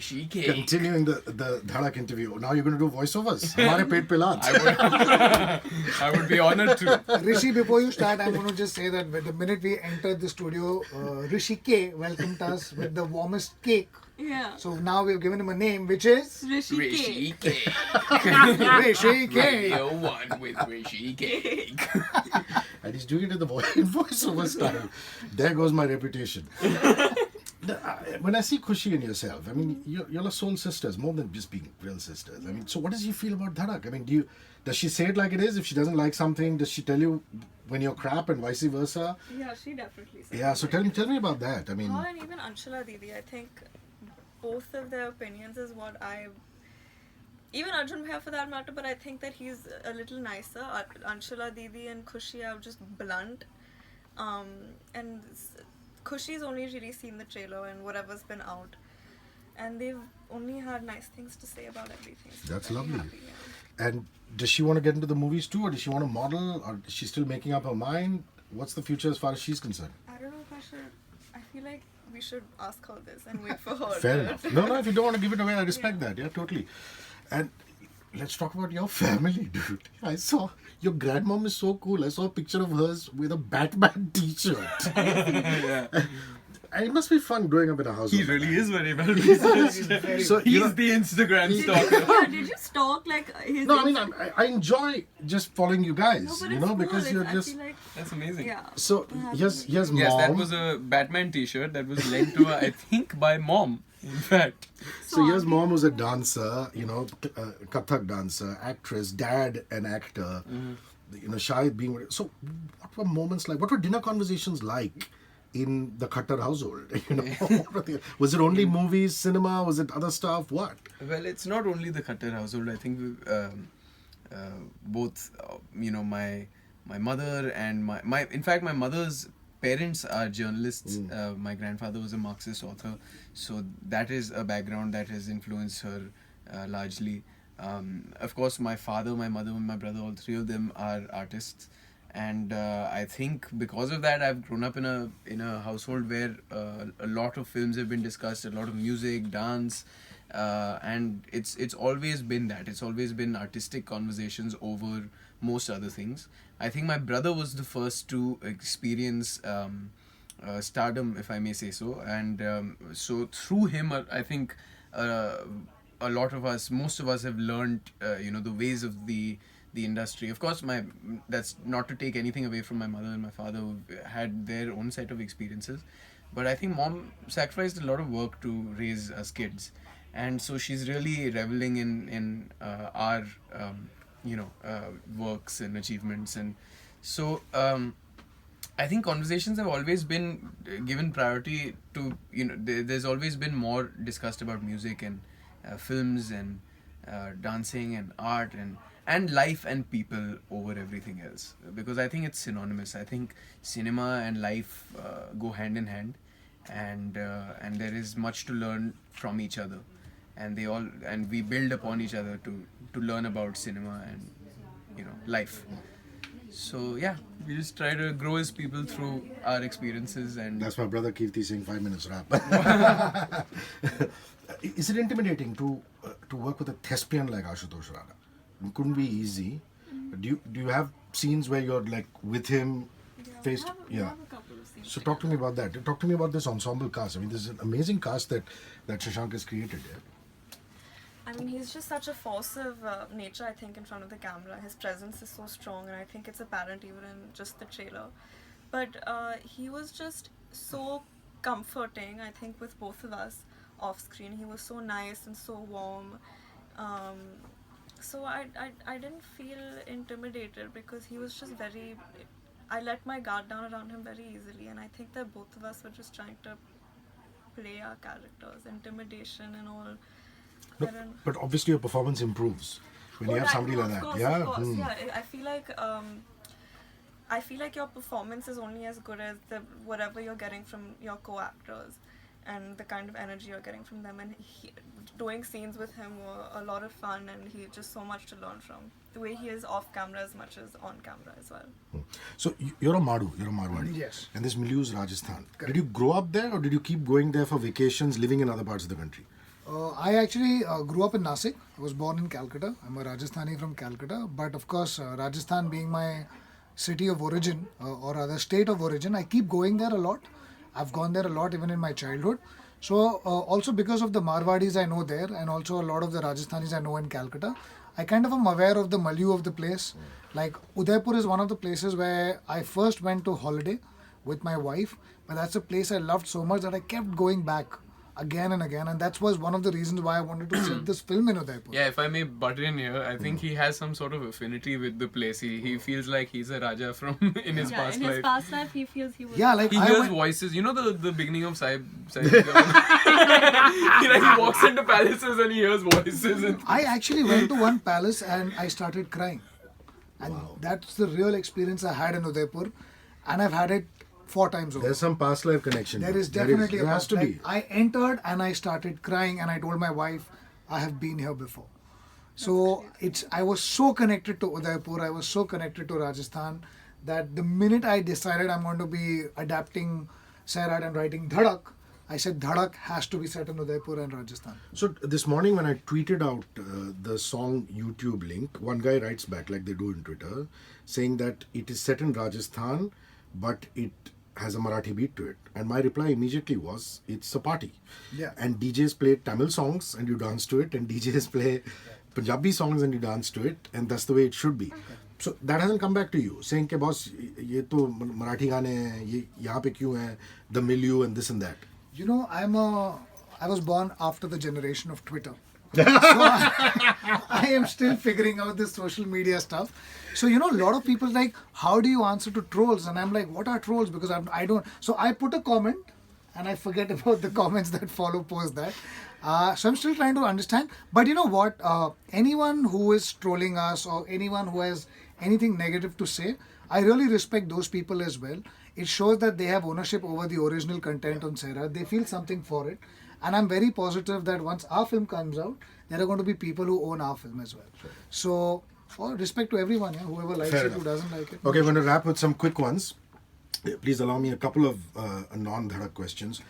Hrishi cake. Continuing the Dhadak interview. Now you're going to do voiceovers. Hamare peet pe laat. I would be honored to. Hrishi, before you start, I'm going to just say that the minute we entered the studio, Hrishi K welcomed us with the warmest cake. Yeah. So now we've given him a name, which is Hrishi K. Hrishi cake. Hrishi K. Radio 1 with Hrishi cake. And he's doing it in the voiceover style. There goes my reputation. When I see Khushi in yourself, I mean, you're like soul sisters, more than just being real sisters. I mean, so what does she feel about Dhadak? I mean, does she say it like it is? If she doesn't like something, does she tell you when you're crap and vice versa? Yeah, she definitely says. Yeah, so tell me about that. I mean, Her and even Anshala Didi, I think both of their opinions is what even Arjun Bhaiya for that matter, but I think that he's a little nicer. Anshala Didi and Khushi are just blunt. And Khushi's only really seen the trailer and whatever's been out. And they've only had nice things to say about everything. So that's I'm lovely. happy, yeah. And does she want to get into the movies too, or does she want to model, or is she still making up her mind? What's the future as far as she's concerned? I don't know if I should. I feel like we should ask her this and wait for her. Fair enough. No, if you don't want to give it away, I respect that. Yeah, totally. And let's talk about your family, dude. I saw your grandmom is so cool. I saw a picture of hers with a Batman t-shirt. Yeah. And it must be fun growing up in a house. He like really that. is very well researched. So He's the Instagram stalker. Yeah, did you stalk like his? No, I mean I enjoy just following you guys. No, but you it's know, cool. because you're I just. feel like, That's amazing. yeah. So here's mom. Yes, that was a Batman t-shirt that was lent to her, I think, by mom, in fact. So here's mom who's a dancer, Kathak dancer, actress, dad an actor, Shahid being... So what were moments like, what were dinner conversations like in the Khattar household? Was it only movies, cinema, was it other stuff, what? Well, it's not only the Khattar household. I think both, my mother and my in fact, my mother's parents are journalists. My grandfather was a Marxist author, so that is a background that has influenced her largely. Of course, my father, my mother, and my brother, all three of them are artists, and I think because of that, I've grown up in a household where a lot of films have been discussed, a lot of music, dance, and it's always been that. It's always been artistic conversations over most other things. I think my brother was the first to experience stardom, if I may say so, and so through him, I think a lot of us, most of us, have learned, the ways of the industry. Of course, that's not to take anything away from my mother and my father, who had their own set of experiences, but I think mom sacrificed a lot of work to raise us kids, and so she's really reveling in our works and achievements, and so I think conversations have always been given priority to, there's always been more discussed about music and films and dancing and art and life and people over everything else, because I think it's synonymous. I think cinema and life go hand in hand, and there is much to learn from each other, and we build upon each other to learn about cinema and life. So yeah, we just try to grow as people through our experiences. And that's my brother Kirti saying 5 minutes rap. Is it intimidating to work with a thespian like Ashutosh Rana? It couldn't be easy. Do you have scenes where you're like with him, face? We have a couple of scenes. So talk to me about that. Talk to me about this ensemble cast. I mean, this is an amazing cast that Shashank has created. Yeah? I mean, he's just such a force of nature, I think, in front of the camera. His presence is so strong, and I think it's apparent even in just the trailer. But he was just so comforting, I think, with both of us off screen. He was so nice and so warm. So I didn't feel intimidated, because he was just very... I let my guard down around him very easily, and I think that both of us were just trying to play our characters, intimidation and all. No, but obviously your performance improves when you have somebody like that. Of course. Yeah, I feel like your performance is only as good as whatever you're getting from your co-actors and the kind of energy you're getting from them. And doing scenes with him were a lot of fun, and he just so much to learn from. The way he is off camera as much as on camera as well. So you're a Marwadi. Yes. And this milieu is Rajasthan. Correct. Did you grow up there, or did you keep going there for vacations, living in other parts of the country? I actually grew up in Nasik. I was born in Calcutta. I'm a Rajasthani from Calcutta. But of course, Rajasthan being my city of origin or rather state of origin, I keep going there a lot. I've gone there a lot even in my childhood. So also because of the Marwadis I know there and also a lot of the Rajasthanis I know in Calcutta, I kind of am aware of the milieu of the place. Like Udaipur is one of the places where I first went to holiday with my wife, but that's a place I loved so much that I kept going back again and again, and that was one of the reasons why I wanted to set this film in Udaipur. Yeah, if I may butt in here, I think he has some sort of affinity with the place. He feels like he's a Raja from in his past in his life. past life, he feels he was. Yeah, like He I hears went, voices. You know the beginning of Sai he walks into palaces and he hears voices. And I actually went to one palace and I started crying. And that's the real experience I had in Udaipur. And I've had it 4 times over. There's some past life connection. There is definitely there a has past to life. be. I entered and I started crying and I told my wife, I have been here before. So I was so connected to Udaipur, I was so connected to Rajasthan that the minute I decided I'm going to be adapting Sairat and writing Dhadak, I said Dhadak has to be set in Udaipur and Rajasthan. So this morning when I tweeted out the song YouTube link, one guy writes back like they do in Twitter, saying that it is set in Rajasthan, but it has a Marathi beat to it. And my reply immediately was, it's a party. Yeah. And DJs play Tamil songs and you dance to it, and DJs play Punjabi songs and you dance to it, and that's the way it should be. So that hasn't come back to you, saying ke boss, ye to Marathi gaane hain, ye yahan pe kyun hai, the milieu and this and that. You know, I was born after the generation of Twitter. So I am still figuring out this social media stuff. So, you know, a lot of people like, how do you answer to trolls? And I'm like, what are trolls? Because I don't. So I put a comment and I forget about the comments that follow post that. So I'm still trying to understand. But you know what? Anyone who is trolling us or anyone who has anything negative to say, I really respect those people as well. It shows that they have ownership over the original content on Sairat. They feel something for it. And I'm very positive that once our film comes out, there are going to be people who own our film as well. Sure. So, all respect to everyone, yeah, whoever likes Fair it, enough. who doesn't like it. Okay, I'm going to wrap with some quick ones. Please allow me a couple of non-Dhadak questions.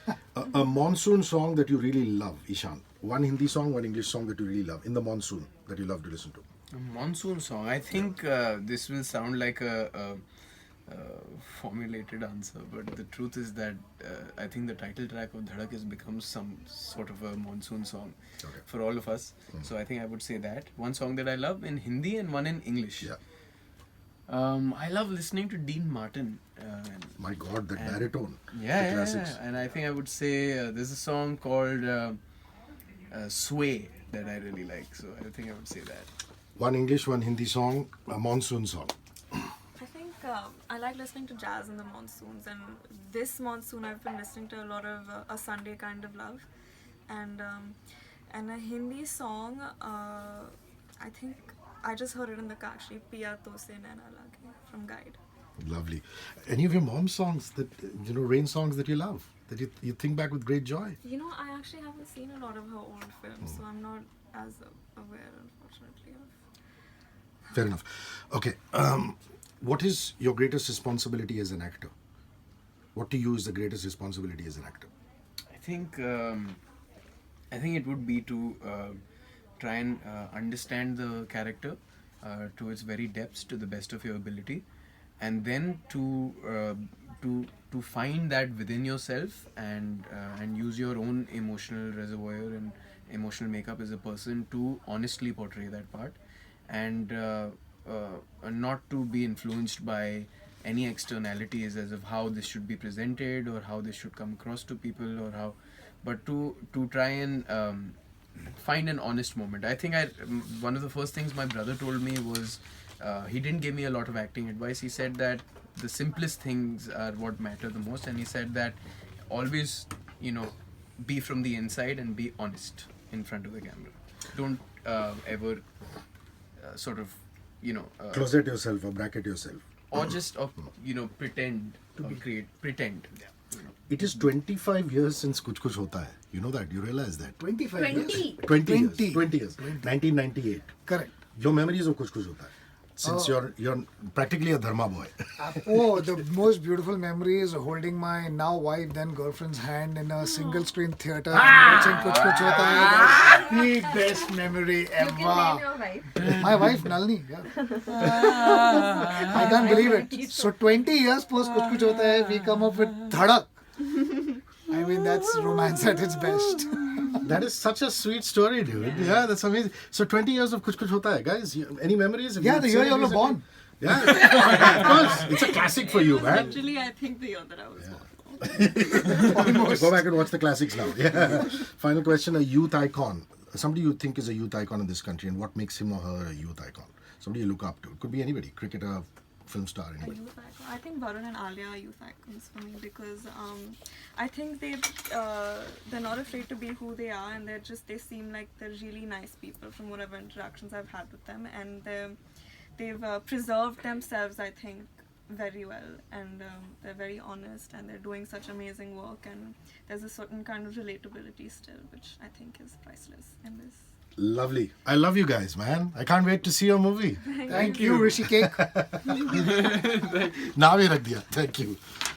A monsoon song that you really love, Ishaan. One Hindi song, one English song that you really love in the monsoon that you love to listen to. a monsoon song. I think this will sound like a formulated answer, but the truth is that I think the title track of Dhadak has become some sort of a monsoon song for all of us. So I think I would say that. One song that I love in Hindi and one in English. Yeah. I love listening to Dean Martin. My God, that baritone. Yeah, the classics. and I think I would say there's a song called Sway that I really like. So I think I would say that. One English, one Hindi song, a monsoon song. I think I like listening to jazz in the monsoons, and this monsoon I've been listening to a lot of A Sunday Kind of Love, and a Hindi song. I think I just heard it in the car actually. Piya To Se Naina Lage from Guide. Lovely. Any of your mom's songs that, rain songs that you love, that you think back with great joy? You know, I actually haven't seen a lot of her old films, so I'm not as aware, unfortunately. Fair enough. Okay. What is your greatest responsibility as an actor? What to you is the greatest responsibility as an actor? I think it would be to try and understand the character to its very depths to the best of your ability, and then to find that within yourself and use your own emotional reservoir and emotional makeup as a person to honestly portray that part, and not to be influenced by any externalities as of how this should be presented or how this should come across to people or how, but to try and find an honest moment. I think one of the first things my brother told me was he didn't give me a lot of acting advice. He said that the simplest things are what matter the most, and he said that always be from the inside and be honest in front of the camera. Don't ever sort of Closet yourself or bracket yourself. or just pretend or pretend. It is 25 years since Kuch Kuch Hota Hai. You know that? You realize that? 25 years. 20. 20 years. 20. 20 years. 1998. Correct. Your memories of Kuch Kuch Hota Hai? since you're practically a Dharma boy. Oh, the most beautiful memory is holding my now wife, then girlfriend's hand in a single screen theater watching Kuch Kuch Hota Hai. That's the best memory You can name ever. your wife. My wife Nalini. Yeah. I can't believe it. So 20 years post Kuch Kuch Hota Hai, we come up with Dhadak. I mean, that's romance at its best. That is such a sweet story, dude. Yeah, that's amazing. So 20 years of Kuch Kuch Hota Hai, guys. Any memories? Have Yeah, you the seen year it you were recently? born. Yeah, of course. It's a classic for you, man. Literally, I think the year that I was born. Go back and watch the classics now. Yeah. Final question: a youth icon. Somebody you think is a youth icon in this country, and what makes him or her a youth icon? Somebody you look up to. It could be anybody, cricketer, film star, A anybody. youth icon. I think Varun and Alia are youth icons for me because I think they're not afraid to be who they are, and they seem like they're really nice people from whatever interactions I've had with them, and they've preserved themselves, I think, very well, and they're very honest, and they're doing such amazing work, and there's a certain kind of relatability still, which I think is priceless in this. Lovely. I love you guys, man. I can't wait to see your movie. Thank you, Hrishi Cake. Now we rakh diya. Thank you.